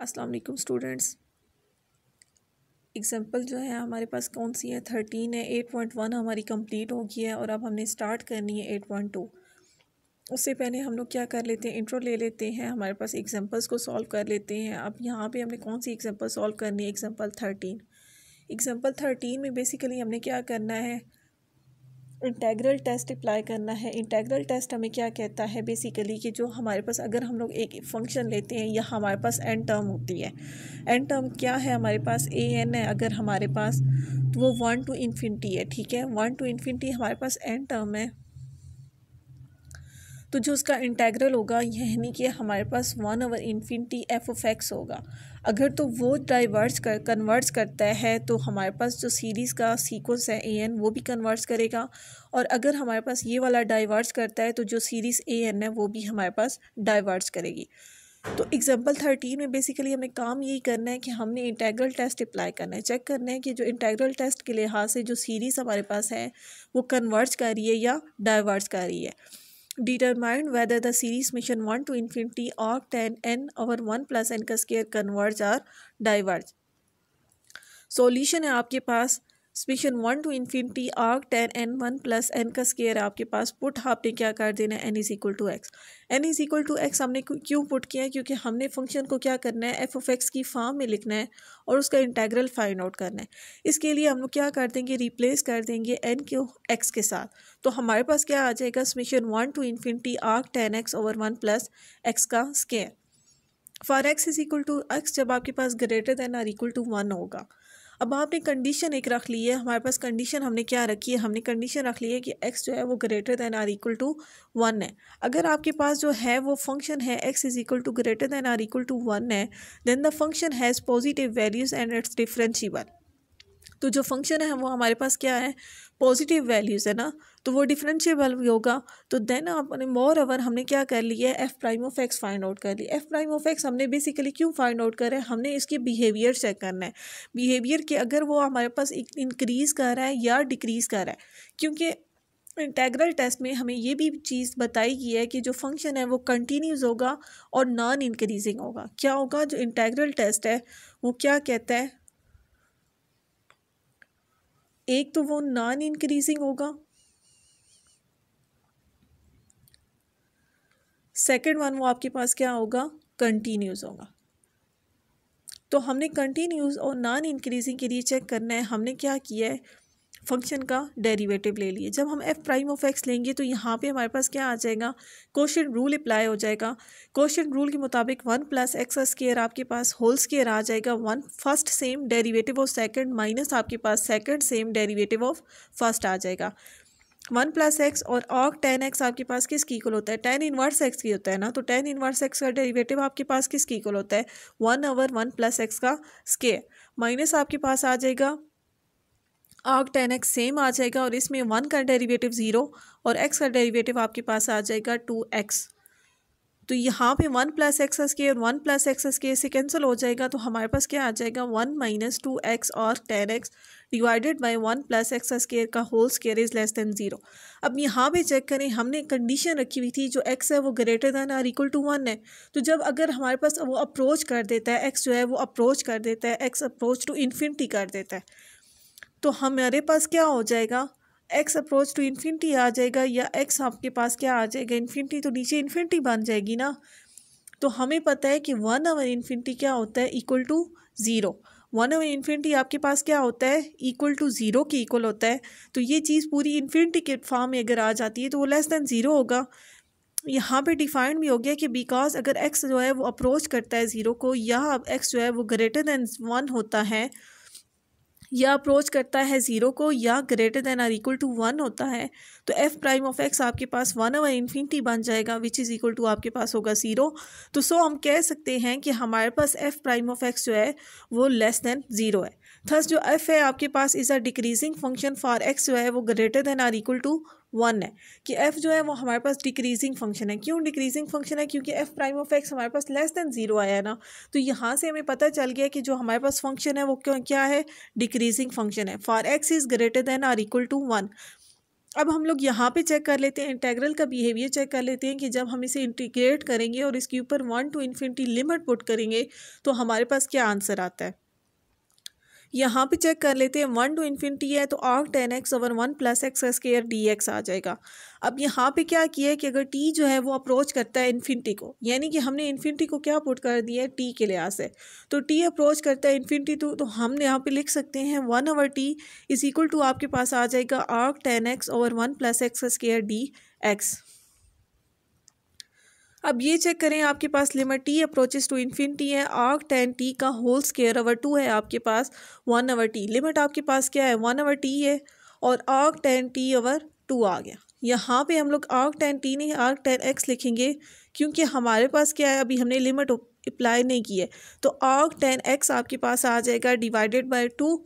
अस्सलाम वालेकुम students. Example जो है हमारे पास कौन सी है 13 है। 8.1 हमारी कंप्लीट हो गई है और अब हमने स्टार्ट करनी है 8.2। उससे पहले हम लोग क्या कर लेते हैं, इंट्रो ले लेते हैं, हमारे पास एग्जाम्पल्स को सॉल्व कर लेते हैं। अब यहाँ पे हमने कौन सी एग्जाम्पल सॉल्व करनी है, एग्जाम्पल 13। एग्जाम्पल 13 में बेसिकली हमने क्या करना है, इंटेग्रल टेस्ट अप्लाई करना है। इंटेग्रल टेस्ट हमें क्या कहता है बेसिकली कि जो हमारे पास अगर हम लोग एक फंक्शन लेते हैं या हमारे पास एन टर्म होती है, एन टर्म क्या है हमारे पास ए एन है अगर हमारे पास, तो वो 1 टू इन्फिनिटी है। ठीक है, 1 टू इन्फिनिटी हमारे पास एन टर्म है, तो जो उसका इंटेग्रल होगा यानी कि हमारे पास 1 over infinity F of x होगा। अगर तो वो कन्वर्ट्स करता है तो हमारे पास जो सीरीज़ का सीक्वेंस है ए एन वो भी कन्वर्ट्स करेगा, और अगर हमारे पास ये वाला डाइवर्ट्स करता है तो जो सीरीज़ ए एन है वो भी हमारे पास डाइवर्ट्स करेगी। तो एग्जाम्पल 13 में बेसिकली हमें काम यही करना है कि हमने इंटेग्रल टेस्ट अप्लाई करना है, चेक करना है कि जो इंटेग्रल टेस्ट के लिहाज से जो सीरीज़ हमारे पास है वो कन्वर्ट्स कर रही है या डाइवर्ट्स कर रही है। Determine whether the series mission 1 to infinity arc tan n over 1 plus n का स्केयर कन्वर्ज और डाइवर्ज। सॉल्यूशन है आपके पास summation 1 to infinity arc tan n 1 plus n का स्केयर आपके पास। पुट आपने क्या कर देना है, n is equal to x. n is equal to x हमने क्यों पुट किया है, क्योंकि हमने फंक्शन को क्या करना है, एफ ऑफ एक्स की फॉर्म में लिखना है और उसका इंटेग्रल फाइंड आउट करना है। इसके लिए हम लोग क्या कर देंगे, रिप्लेस कर देंगे n को x के साथ। तो हमारे पास क्या आ जाएगा, summation 1 to infinity arc tan x over 1 plus x का square. For x is equal to x जब आपके पास greater than or equal to 1 होगा। अब आपने कंडीशन एक रख ली है, हमारे पास कंडीशन हमने क्या रखी है, हमने कंडीशन रख ली है कि x जो है वो greater than or equal to 1 है। अगर आपके पास जो है वो फंक्शन है x is equal to greater than or equal to 1 है, then the function has positive values and it's differentiable. तो जो फंक्शन है वो हमारे पास क्या है, पॉजिटिव वैल्यूज़ है ना, तो वो डिफरेंशिएबल भी होगा। तो देन आपने मोर ओवर हमने क्या कर लिया है, F prime of x find out कर लिया। एफ प्राइम ऑफ एक्स हमने बेसिकली क्यों फाइंड आउट करा है, हमने इसकी बिहेवियर चेक करना है। बिहेवियर के अगर वो हमारे पास इंक्रीज़ कर रहा है या डिक्रीज़ कर रहा है, क्योंकि इंटेग्रल टेस्ट में हमें ये भी चीज़ बताई गई है कि जो फंक्शन है वो कंटिन्यूस होगा और नॉन इंक्रीजिंग होगा। क्या होगा, जो इंटेग्रल टेस्ट है वो क्या कहता है, एक तो वो नॉन इंक्रीजिंग होगा, सेकंड वन वो आपके पास क्या होगा, कंटिन्यूस होगा। तो हमने कंटिन्यूस और नॉन इंक्रीजिंग के लिए चेक करना है, हमने क्या किया है, फंक्शन का डेरिवेटिव ले लिए। जब हम एफ प्राइम ऑफ एक्स लेंगे तो यहाँ पे हमारे पास क्या आ जाएगा, कोशिएंट रूल अप्लाई हो जाएगा। कोशिएंट रूल के मुताबिक 1 प्लस एक्स स्क्वायर आपके पास होल स्क्वायर आ जाएगा, 1 first same derivative of second minus आपके पास second same derivative of first आ जाएगा। 1 प्लस एक्स और आर्क tan एक्स आपके पास किसकी इक्वल होता है, tan इनवर्स एक्स की होता है ना। तो tan इनवर्स एक्स का डेरिवेटिव आपके पास किसकी इक्वल होता है, 1 ओवर 1 प्लस एक्स का स्क्वायर माइनस आपके पास आ जाएगा आर्क tan एक्स सेम आ जाएगा, और इसमें 1 का डेरिवेटिव 0 और x का डेरिवेटिव आपके पास आ जाएगा 2x। तो यहाँ पे 1 plus x square 1 plus x square से कैंसिल हो जाएगा, तो हमारे पास क्या आ जाएगा, 1 माइनस 2x और tan x divided by 1 plus x square का whole square is less than 0। अब यहाँ पे चेक करें, हमने कंडीशन रखी हुई थी जो x है वो greater than or equal to 1 है। तो जब अगर हमारे पास वो अप्रोच कर देता है, x जो है वो अप्रोच कर देता है, x अप्रोच टू इन्फिनिटी कर देता है, तो हमारे पास क्या हो जाएगा, x अप्रोच टू इन्फिनिटी आ जाएगा, या x आपके पास क्या आ जाएगा, इन्फिनिटी, तो नीचे इन्फिनिटी बन जाएगी ना। तो हमें पता है कि 1 ओवर इन्फिनिटी क्या होता है, इक्वल टू 0। 1 ओवर इन्फिनिटी आपके पास क्या होता है, इक्वल टू 0 की इक्वल होता है। तो ये चीज़ पूरी इन्फिनिटी के फॉर्म में अगर आ जाती है तो वो लेस देन 0 होगा। यहाँ पे डिफाइंड भी हो गया कि बिकॉज अगर x जो है वो अप्रोच करता है 0 को, या x जो है वो ग्रेटर देन 1 होता है, या अप्रोच करता है 0 को, या greater than or equal to 1 होता है, तो एफ प्राइम ऑफ एक्स आपके पास 1 ओवर इन्फिनिटी बन जाएगा, विच इज़ इक्वल टू आपके पास होगा 0। तो सो हम कह सकते हैं कि हमारे पास एफ प्राइम ऑफ एक्स जो है वो लेस देन 0 है। थस जो एफ है आपके पास is a decreasing function for x जो है वो greater than or equal to 1 है, कि एफ जो है वो हमारे पास डिक्रीजिंग फंक्शन है। क्यों डिक्रीजिंग फंक्शन है, क्योंकि एफ प्राइम ऑफ एक्स हमारे पास लेस देन 0 आया है ना। तो यहाँ से हमें पता चल गया कि जो हमारे पास फंक्शन है वो क्या है, डिक्रीजिंग फंक्शन है। For x is greater than or equal to 1। अब हम लोग यहाँ पे चेक कर लेते हैं, इंटेग्रल का बिहेवियर चेक कर लेते हैं कि जब हम इसे इंटीग्रेट करेंगे और इसके ऊपर 1 to इन्फिनिटी लिमिट पुट करेंगे तो हमारे पास क्या आंसर आता है। यहाँ पे चेक कर लेते हैं, 1 to इन्फिनिटी है तो arc tan x over 1 plus x का स्क्वायर dx आ जाएगा। अब यहाँ पे क्या किया है कि अगर t जो है वो अप्रोच करता है इन्फिनिटी को, यानी कि हमने इन्फिनिटी को क्या पुट कर दिया है t के लिहाज से, तो t अप्रोच करता है इन्फिनिटी तो हम यहाँ पे लिख सकते हैं 1/t इज इक्वल टू आपके पास आ जाएगा arc tan x over 1 plus x का स्क्वायर dx। अब ये चेक करें, आपके पास limit t approaches to infinity है, arc tan t का होल स्क्वायर ओवर 2 है आपके पास 1/t, लिमिट आपके पास क्या है 1/t है और arc tan t ओवर 2 आ गया। यहाँ पे हम लोग arc tan t नहीं arc tan x लिखेंगे क्योंकि हमारे पास क्या है, अभी हमने लिमिट अप्लाई नहीं की है, तो arc tan x आपके पास आ जाएगा डिवाइडेड बाय 2,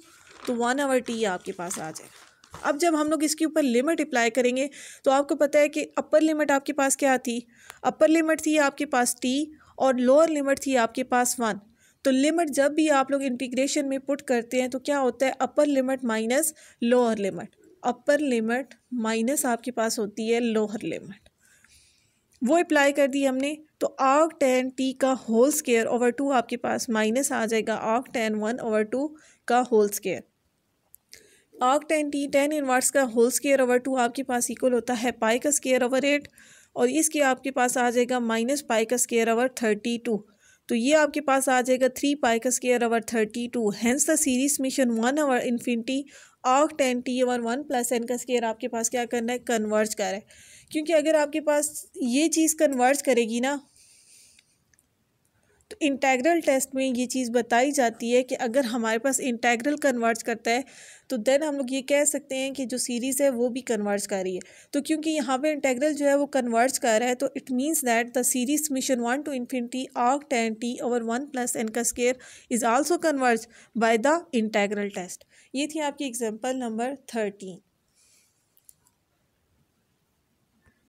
तो 1/t आपके पास आ जाएगा। अब जब हम लोग इसके ऊपर लिमिट अप्लाई करेंगे तो आपको पता है कि अपर लिमिट आपके पास क्या थी, अपर लिमिट थी आपके पास t और लोअर लिमिट थी आपके पास 1। तो लिमिट जब भी आप लोग इंटीग्रेशन में पुट करते हैं तो क्या होता है, upper limit minus lower limit, upper limit minus आपके पास होती है लोअर लिमिट, वो अप्लाई कर दी हमने। तो arc tan t का होल स्क्वायर ओवर 2 आपके पास माइनस आ जाएगा arc tan 1 ओवर 2 का whole square. arc tan t tan inverse का होल स्क्वायर ओवर 2 आपके पास इक्वल होता है पाई का स्क्वायर ओवर 8 और इसके आपके पास आ जाएगा माइनस पाई का स्क्वायर ओवर 32, तो ये आपके पास आ जाएगा 3 पाई का square over 32। Hence the series summation 1 over infinity arc tan t over 1 plus N का स्क्वायर आपके पास क्या करना है, कन्वर्ज कर रहा है, क्योंकि अगर आपके पास ये चीज़ कन्वर्ज करेगी ना तो इंटेग्रल टेस्ट में ये चीज़ बताई जाती है कि अगर हमारे पास इंटेग्रल कन्वर्ज करता है तो देन हम लोग ये कह सकते हैं कि जो सीरीज़ है वो भी कन्वर्ज कर रही है। तो क्योंकि यहाँ पे इंटेग्रल जो है वो कन्वर्ज कर रहा है तो it means that the series summation 1 to infinity arc tan t over 1 plus N का square is also converge by the integral test. ये थी आपकी एग्जाम्पल नंबर 13।